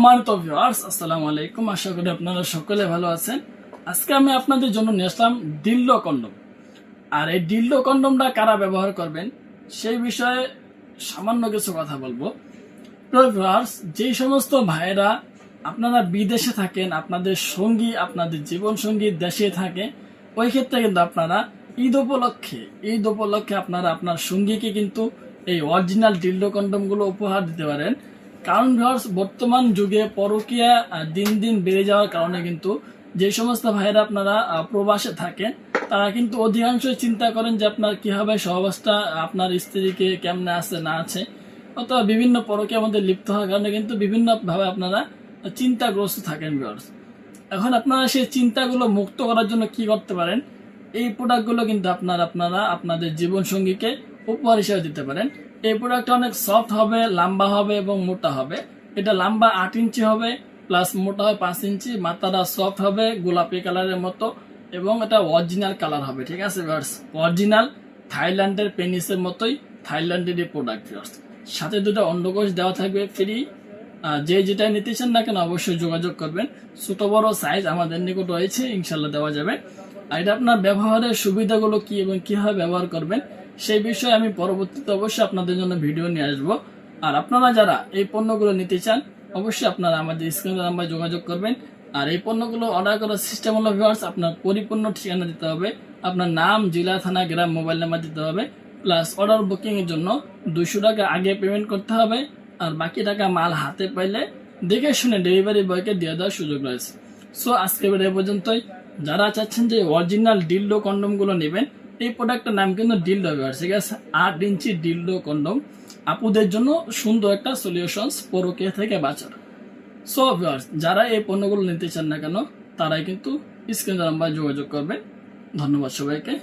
সম্মানিত ভিউয়ার্স, আসসালামু আলাইকুম। আশা করি আপনারা সকলে ভালো আছেন। আজকে আমি আপনাদের জন্য নিয়ে আসলাম ডিল্ডো কন্ডম। আর এই ডিল্ডো কন্ডমটা কারা ব্যবহার করবেন সেই বিষয়ে সামান্য কিছু কথা বলবো। প্রিয় ভিউয়ার্স, যেই সমস্ত ভাইয়েরা আপনারা বিদেশে থাকেন, আপনাদের সঙ্গী আপনাদের জীবন সঙ্গী দেশে থাকে, ওই ক্ষেত্রে কিন্তু আপনারা ঈদ উপলক্ষে আপনারা আপনার সঙ্গীকে কিন্তু এই অরিজিনাল ডিল্ডো কন্ডমগুলো উপহার দিতে পারেন। কারণ ভিউয়ার্স, বর্তমান যুগে পরকীয়া দিন দিন বেড়ে যাওয়ার কারণে কিন্তু যে সমস্ত ভাইয়েরা আপনারা প্রবাসে থাকেন, তারা কিন্তু অধিকাংশই চিন্তা করেন যে আপনার কি হবে সহবাসটা, আপনার স্ত্রীকে কেমনে আছে না আছে, অথবা বিভিন্ন পরকীয়ার মধ্যে লিপ্ত হওয়ার কারণে কিন্তু বিভিন্নভাবে আপনারা চিন্তাগ্রস্ত থাকেন ভিউয়ার্স। এখন আপনারা সেই চিন্তাগুলো মুক্ত করার জন্য কি করতে পারেন, এই প্রোডাক্টগুলো কিন্তু আপনারা আপনাদের জীবন সঙ্গীকে উপহার হিসেবে দিতে পারেন। এই প্রোডাক্টটা অনেক সফট হবে, লম্বা হবে এবং মোটা হবে। এটা লম্বা 8 ইঞ্চি হবে, প্লাস মোটা হবে 5 ইঞ্চি। মাথাটা সফট হবে গোলাপি কালারের মতো এবং এটা অরিজিনাল কালার হবে। ঠিক আছে ভিউয়ার্স, অরিজিনাল থাইল্যান্ডের পেনিসের মতোই থাইল্যান্ডের এই প্রোডাক্ট ভিউয়ার্স। সাথে দুটো অন্ডকোষ দেওয়া থাকবে ফ্রি। যে যেটা নিতে চান না কেন অবশ্যই যোগাযোগ করবেন। ছোট বড় সাইজ আমাদের নিকট রয়েছে, ইনশাল্লাহ দেওয়া যাবে। আর এটা আপনার ব্যবহারের সুবিধাগুলো কি এবং কিভাবে ব্যবহার করবেন সেই বিষয়ে আমি পরবর্তীতে অবশ্যই আপনাদের জন্য ভিডিও নিয়ে আসবো। আর আপনারা যারা এই পণ্যগুলো নিতে চান অবশ্যই আপনারা আমাদের স্ক্রিনের নাম্বারে যোগাযোগ করবেন। আর এই পণ্যগুলো অর্ডার করার সিস্টেম হলো ভিউয়ার্স, আপনার পরিপূর্ণ ঠিকানা দিতে হবে, আপনার নাম, জেলা, থানা, গ্রাম, মোবাইল নাম্বার দিতে হবে। প্লাস অর্ডার বুকিং এর জন্য 200 টাকা আগে পেমেন্ট করতে হবে। আর বাকি টাকা মাল হাতে পাইলে দেখে শুনে ডেলিভারি বয়কে দিয়ে দেওয়ার সুযোগ রয়েছে। সো আজকে এ পর্যন্তই। যারা চাচ্ছেন যে অরিজিনাল ডিল্ডো কন্ডমগুলো নেবেন, এই প্রোডাক্টের নাম কিন্তু ডিল্ডো ভিউয়ার্স। ঠিক আছে, 8 ইঞ্চি ডিল্ডো কন্ডম আপুদের জন্য সুন্দর একটা সলিউশন পরকীয়া থেকে বাঁচার। সো ভিউয়ার্স, যারা এই পণ্যগুলো নিতে চান না কেন তারাই কিন্তু স্ক্রিনের নাম্বারে যোগাযোগ করবেন। ধন্যবাদ সবাইকে।